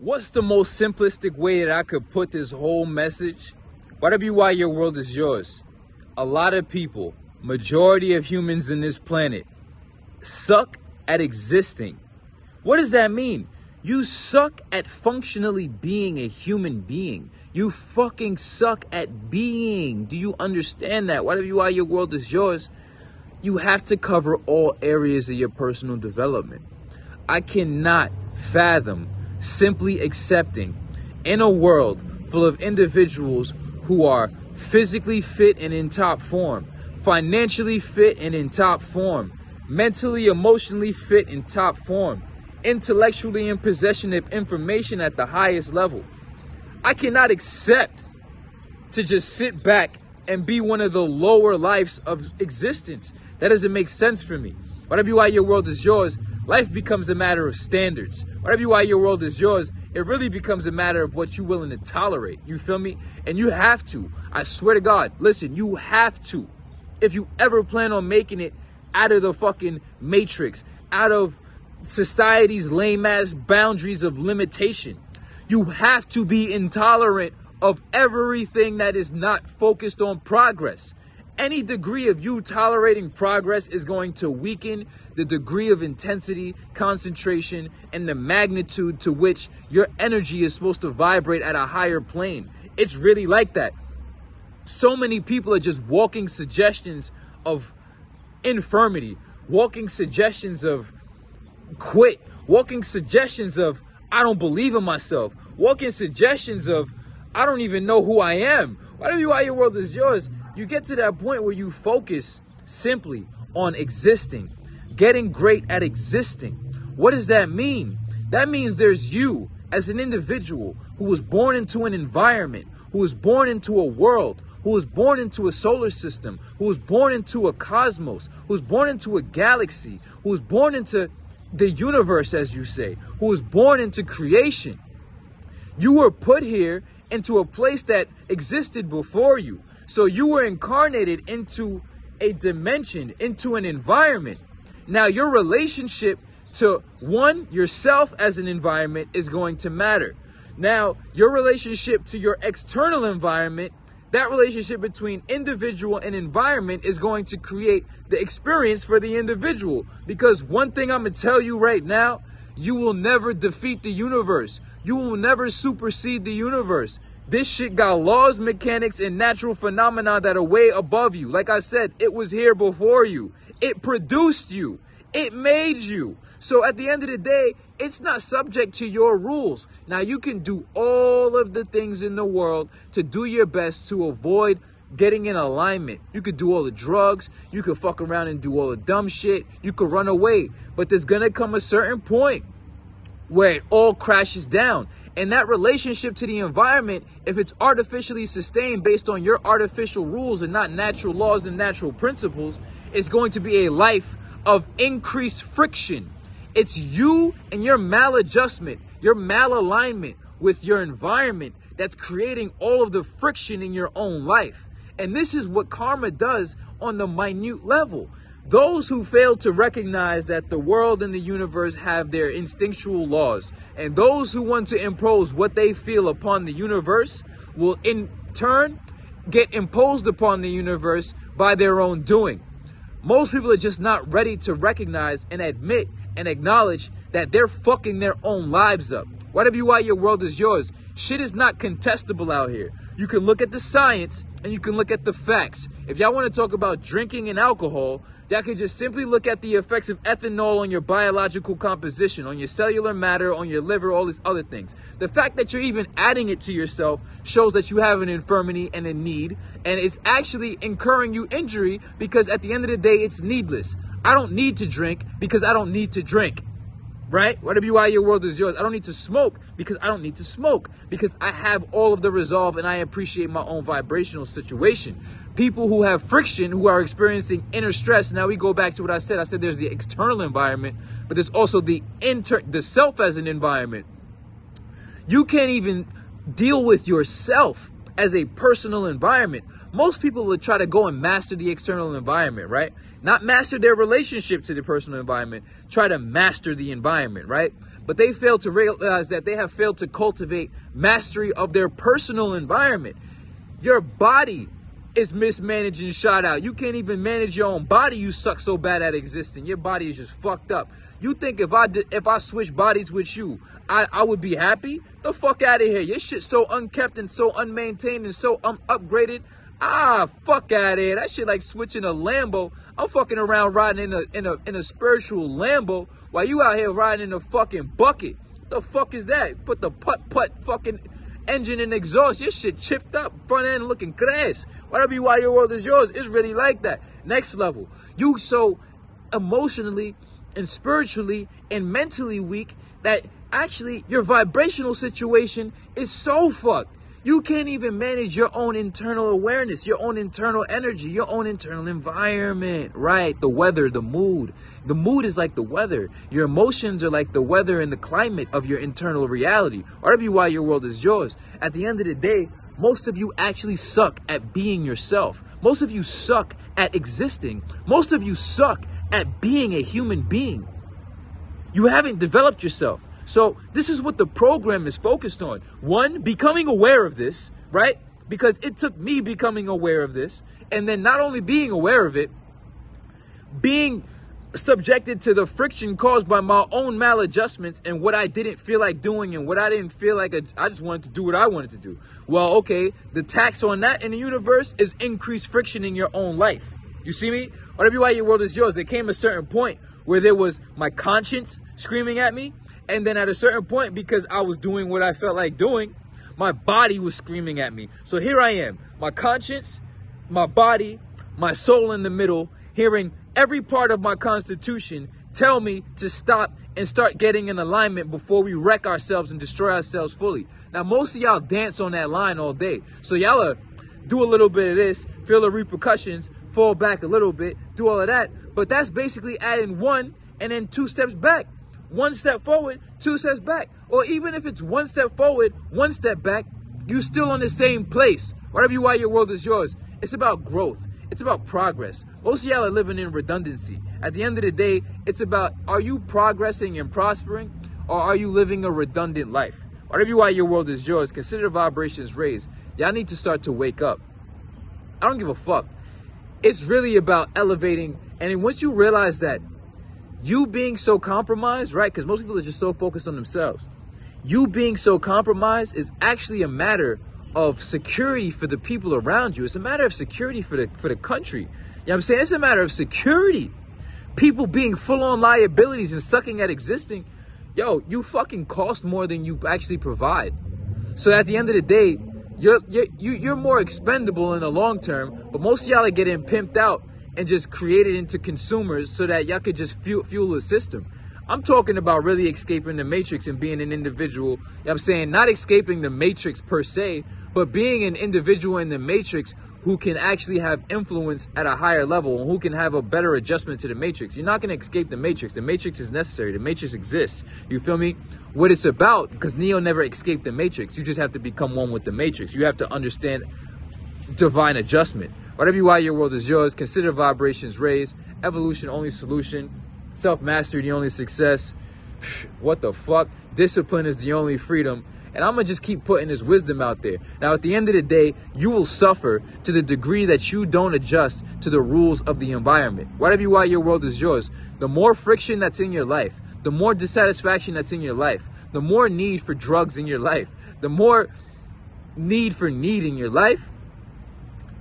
What's the most simplistic way that I could put this whole message? Whatever why your world is yours. A lot of people, majority of humans in this planet, suck at existing. What does that mean? You suck at functionally being a human being. You fucking suck at being. Do you understand that? Whatever why your world is yours, you have to cover all areas of your personal development. I cannot fathom simply accepting in a world full of individuals who are physically fit and in top form, financially fit and in top form, mentally, emotionally fit in top form, intellectually in possession of information at the highest level. I cannot accept to just sit back and be one of the lower lives of existence. That doesn't make sense for me. Whatever why your world is yours, life becomes a matter of standards. Whatever why your world is yours, it really becomes a matter of what you're willing to tolerate. You feel me? And you have to. I swear to God, listen, you have to. If you ever plan on making it out of the fucking matrix, out of society's lame-ass boundaries of limitation, you have to be intolerant of everything that is not focused on progress. Any degree of you tolerating progress is going to weaken the degree of intensity, concentration, and the magnitude to which your energy is supposed to vibrate at a higher plane. It's really like that. So many people are just walking suggestions of infirmity, walking suggestions of quit, walking suggestions of I don't believe in myself, walking suggestions of I don't even know who I am. Whatever why your world is yours, you get to that point where you focus simply on existing, getting great at existing. What does that mean? That means there's you as an individual who was born into an environment, who was born into a world, who was born into a solar system, who was born into a cosmos, who was born into a galaxy, who was born into the universe, as you say, who was born into creation. You were put here into a place that existed before you. So you were incarnated into a dimension, into an environment. Now your relationship to yourself as an environment is going to matter. Now your relationship to your external environment, that relationship between individual and environment is going to create the experience for the individual. Because one thing I'm going to tell you right now, you will never defeat the universe. You will never supersede the universe. This shit got laws, mechanics, and natural phenomena that are way above you. Like I said, it was here before you. It produced you. It made you. So at the end of the day, it's not subject to your rules. Now, you can do all of the things in the world to do your best to avoid getting in alignment. You could do all the drugs. You could fuck around and do all the dumb shit. You could run away. But there's going to come a certain point where it all crashes down. And that relationship to the environment, if it's artificially sustained based on your artificial rules and not natural laws and natural principles, is going to be a life of increased friction. It's you and your maladjustment, your malalignment with your environment that's creating all of the friction in your own life. And this is what karma does on the minute level. Those who fail to recognize that the world and the universe have their instinctual laws, and those who want to impose what they feel upon the universe will in turn get imposed upon the universe by their own doing. Most people are just not ready to recognize and admit and acknowledge that they're fucking their own lives up. Whatever why your world is yours, shit is not contestable out here. You can look at the science and you can look at the facts. If y'all want to talk about drinking and alcohol, y'all can just simply look at the effects of ethanol on your biological composition, on your cellular matter, on your liver, all these other things. The fact that you're even adding it to yourself shows that you have an infirmity and a need, and it's actually incurring you injury because at the end of the day, it's needless. I don't need to drink because I don't need to drink. Right? Whatever why your world is yours. I don't need to smoke because I don't need to smoke, because I have all of the resolve and I appreciate my own vibrational situation. People who have friction, who are experiencing inner stress. Now we go back to what I said. I said there's the external environment, but there's also the self as an environment. You can't even deal with yourself as a personal environment, most people would try to go and master the external environment, right? Not master their relationship to the personal environment, try to master the environment, right? But they fail to realize that they have failed to cultivate mastery of their personal environment. Your body is mismanaged and shot out. You can't even manage your own body. You suck so bad at existing. Your body is just fucked up. You think if I switch bodies with you, I would be happy? The fuck out of here. Your shit's so unkept and so unmaintained and so upgraded. Fuck out of here. That shit like switching a Lambo. I'm fucking around riding in a spiritual Lambo while you out here riding in a fucking bucket. The fuck is that? Put the putt fucking engine and exhaust. Your shit chipped up, front end looking crass. Whatever you why your world is yours, it's really like that. Next level. You so emotionally and spiritually and mentally weak that actually your vibrational situation is so fucked. You can't even manage your own internal awareness, your own internal energy, your own internal environment, right? The weather, the mood. The mood is like the weather. Your emotions are like the weather and the climate of your internal reality. Whatever you why your world is yours. At the end of the day, most of you actually suck at being yourself. Most of you suck at existing. Most of you suck at being a human being. You haven't developed yourself. So this is what the program is focused on. One, becoming aware of this, right? Because it took me becoming aware of this. And then not only being aware of it, being subjected to the friction caused by my own maladjustments and what I didn't feel like doing and what I didn't feel like I just wanted to do what I wanted to do. Well, okay, the tax on that in the universe is increased friction in your own life. You see me? Whatever why your world is yours. There came a certain point where there was my conscience screaming at me. And then at a certain point, because I was doing what I felt like doing, my body was screaming at me. So here I am, my conscience, my body, my soul in the middle, hearing every part of my constitution tell me to stop and start getting in alignment before we wreck ourselves and destroy ourselves fully. Now, most of y'all dance on that line all day. So y'all do a little bit of this, feel the repercussions, fall back a little bit, do all of that. But that's basically adding one and then 2 steps back. 1 step forward, 2 steps back. Or even if it's 1 step forward, 1 step back, you still on the same place. Whatever you why your world is yours. It's about growth. It's about progress. Most of y'all are living in redundancy. At the end of the day, it's about, are you progressing and prospering, or are you living a redundant life? Whatever you why your world is yours, consider the vibrations raised. Y'all need to start to wake up. I don't give a fuck. It's really about elevating. And then once you realize that, you being so compromised, right? Because most people are just so focused on themselves. You being so compromised is actually a matter of security for the people around you. It's a matter of security for the country. You know what I'm saying? It's a matter of security. People being full on liabilities and sucking at existing. Yo, you fucking cost more than you actually provide. So at the end of the day, you're more expendable in the long term, but most of y'all are getting pimped out and just created into consumers so that y'all could just fuel the system. I'm talking about really escaping the matrix and being an individual. You know what I'm saying? Not escaping the matrix per se, but being an individual in the matrix who can actually have influence at a higher level and who can have a better adjustment to the matrix. You're not going to escape the matrix. The matrix is necessary. The matrix exists. You feel me? What it's about, because Neo never escaped the matrix. You just have to become one with the matrix. You have to understand divine adjustment. Whatever you why your world is yours, consider vibrations raised, evolution only solution, self-mastery the only success. What the fuck? Discipline is the only freedom. And I'm going to just keep putting this wisdom out there. Now, at the end of the day, you will suffer to the degree that you don't adjust to the rules of the environment. Whatever you why your world is yours, the more friction that's in your life, the more dissatisfaction that's in your life, the more need for drugs in your life, the more need in your life,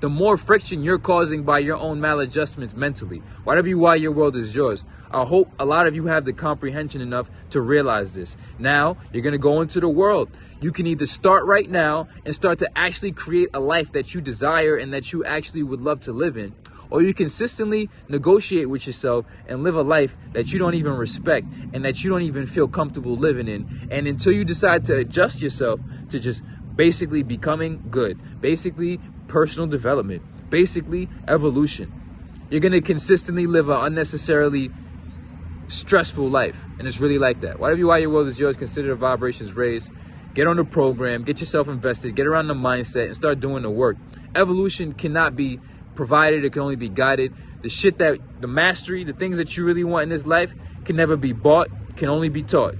the more friction you're causing by your own maladjustments mentally. Whatever you why your world is yours. I hope a lot of you have the comprehension enough to realize this. Now, you're going to go into the world. You can either start right now and start to actually create a life that you desire and that you actually would love to live in. Or you consistently negotiate with yourself and live a life that you don't even respect and that you don't even feel comfortable living in. And until you decide to adjust yourself to just basically becoming good, basically personal development, basically evolution, you're going to consistently live an unnecessarily stressful life. And it's really like that. Whatever you why your world is yours, consider the vibrations raised. Get on the program, get yourself invested, get around the mindset, and start doing the work. Evolution cannot be provided, it can only be guided. The shit that, the mastery, the things that you really want in this life can never be bought, can only be taught.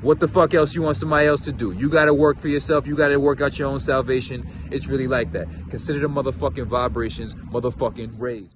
What the fuck else you want somebody else to do? You gotta work for yourself, you gotta work out your own salvation. It's really like that. Consider the motherfucking vibrations, motherfucking rays.